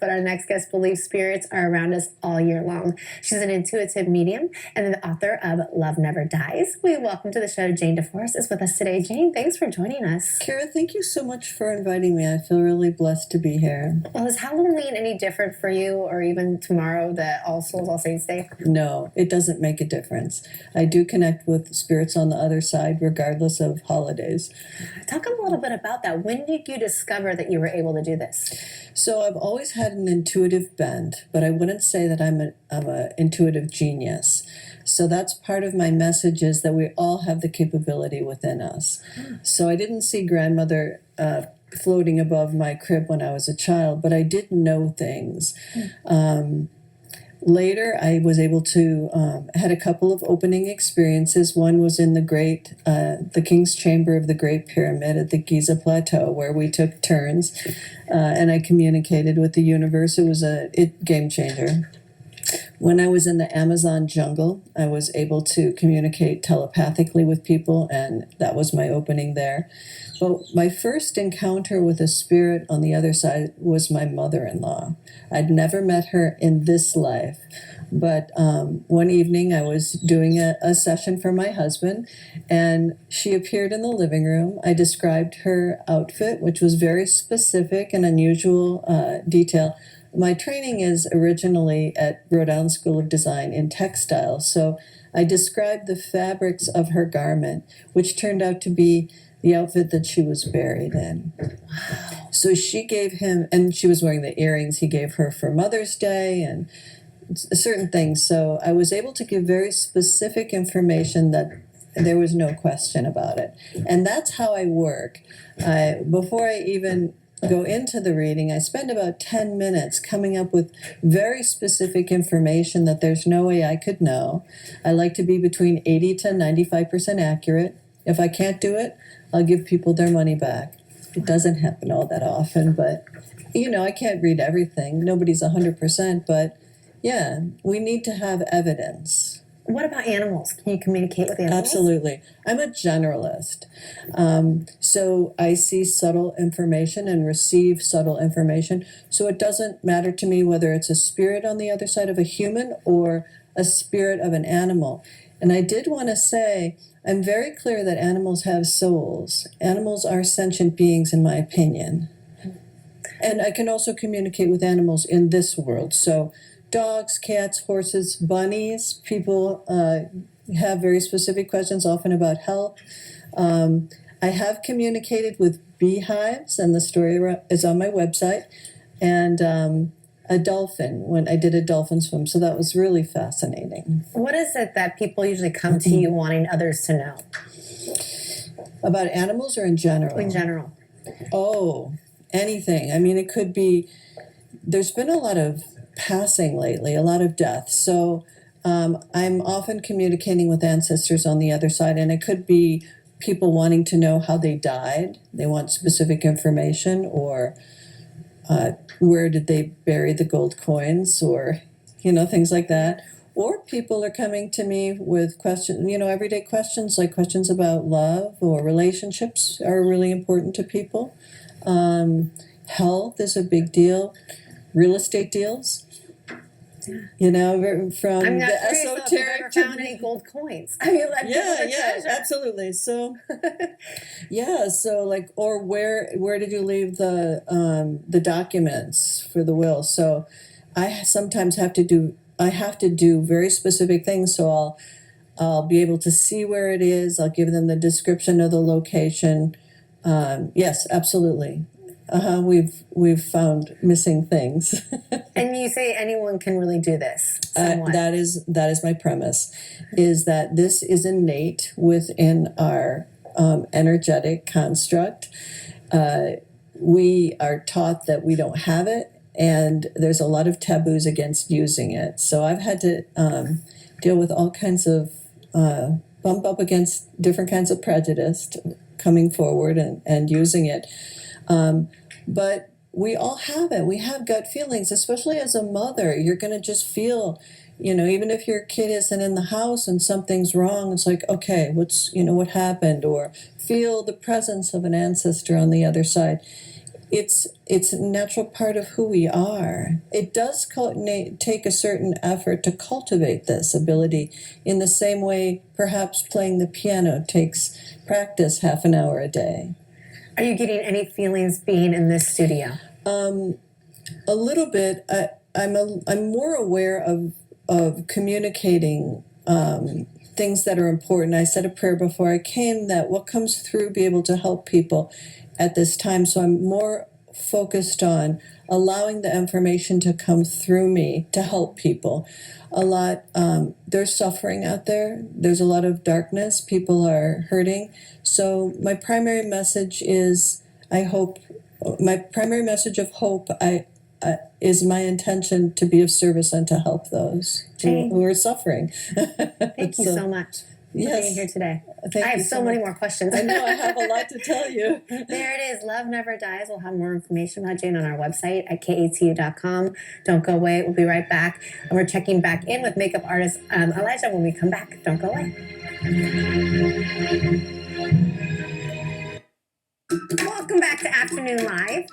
But our next guest believes spirits are around us all year long. She's an intuitive medium and the author of Love Never Dies. We welcome to the show Jane DeForest is with us today. Jane, thanks for joining us. Kara, thank you so much for inviting me. I feel really blessed to be here. Well, is Halloween any different for you, or even tomorrow, the All Souls, All Saints Day? No, it doesn't make a difference. I do connect with spirits on the other side, regardless of holidays. Talk a little bit about that. When did you discover that you were able to do this? So I've always had an intuitive bent, but I wouldn't say that I'm an intuitive genius. So that's part of my message, is that we all have the capability within us. So I didn't see grandmother floating above my crib when I was a child, but I did know things. Later, I was able to, had a couple of opening experiences. One was in the King's Chamber of the Great Pyramid at the Giza Plateau, where we took turns, and I communicated with the universe. It was a game changer. When I was in the Amazon jungle, I was able to communicate telepathically with people, and that was my opening there. But my first encounter with a spirit on the other side was my mother-in-law. I'd never met her in this life, but one evening I was doing a session for my husband, and she appeared in the living room. I described her outfit, which was very specific and unusual detail. My training is originally at Rhode Island School of Design in textiles, so I described the fabrics of her garment, which turned out to be the outfit that she was buried in. Wow. So she gave him, and she was wearing the earrings he gave her for Mother's Day and certain things. So I was able to give very specific information that there was no question about it. And that's how I work. Before I even go into the reading, I spend about 10 minutes coming up with very specific information that there's no way I could know. I like to be between 80 to 95% accurate. If I can't do it, I'll give people their money back. It doesn't happen all that often, but, I can't read everything. Nobody's 100%, but, yeah, we need to have evidence. What about animals? Can you communicate with animals? Absolutely. I'm a generalist. So I see subtle information and receive subtle information. So it doesn't matter to me whether it's a spirit on the other side of a human or a spirit of an animal. And I did want to say, I'm very clear that animals have souls. Animals are sentient beings, in my opinion. And I can also communicate with animals in this world. So dogs, cats, horses, bunnies, people have very specific questions, often about health. I have communicated with beehives, and the story is on my website, and a dolphin, when I did a dolphin swim. So that was really fascinating. What is it that people usually come to you wanting others to know? About animals or in general? In general. Oh, anything. I mean, it could be, there's been a lot of passing lately, a lot of death. So I'm often communicating with ancestors on the other side, and it could be people wanting to know how they died. They want specific information, or where did they bury the gold coins, or, things like that. Or people are coming to me with questions, everyday questions, like questions about love or relationships are really important to people. Health is a big deal. Real estate deals, from I'm the not curious though if you've ever esoteric to found any gold coins. I mean, like, treasure. Absolutely. So, so like, or where did you leave the documents for the will? So, I sometimes have to do very specific things. So I'll be able to see where it is. I'll give them the description of the location. Yes, absolutely. We've found missing things. And you say anyone can really do this? That is my premise, is that this is innate within our energetic construct. We are taught that we don't have it, and there's a lot of taboos against using it. So I've had to deal with all kinds of bump up against different kinds of prejudice coming forward and using it. But we all have it. We have gut feelings, especially as a mother. You're going to just feel, even if your kid isn't in the house and something's wrong, it's like, okay, what happened? Or feel the presence of an ancestor on the other side. it's a natural part of who we are. It does take a certain effort to cultivate this ability, in the same way perhaps playing the piano takes practice half an hour a day. Are you getting any feelings being in this studio? A little bit. I'm more aware of communicating things that are important. I said a prayer before I came that what comes through be able to help people at this time. So I'm more focused on allowing the information to come through me to help people. A lot, there's suffering out there. There's a lot of darkness. People are hurting. So my primary message is, my primary message of hope, is my intention to be of service and to help those who are suffering. Thank you so much for being here today. I have so many more questions. I know, I have a lot to tell you. There it is. Love Never Dies. We'll have more information about Jane on our website at katu.com. Don't go away. We'll be right back. And we're checking back in with makeup artist Elijah when we come back. Don't go away. Welcome back to Afternoon Live.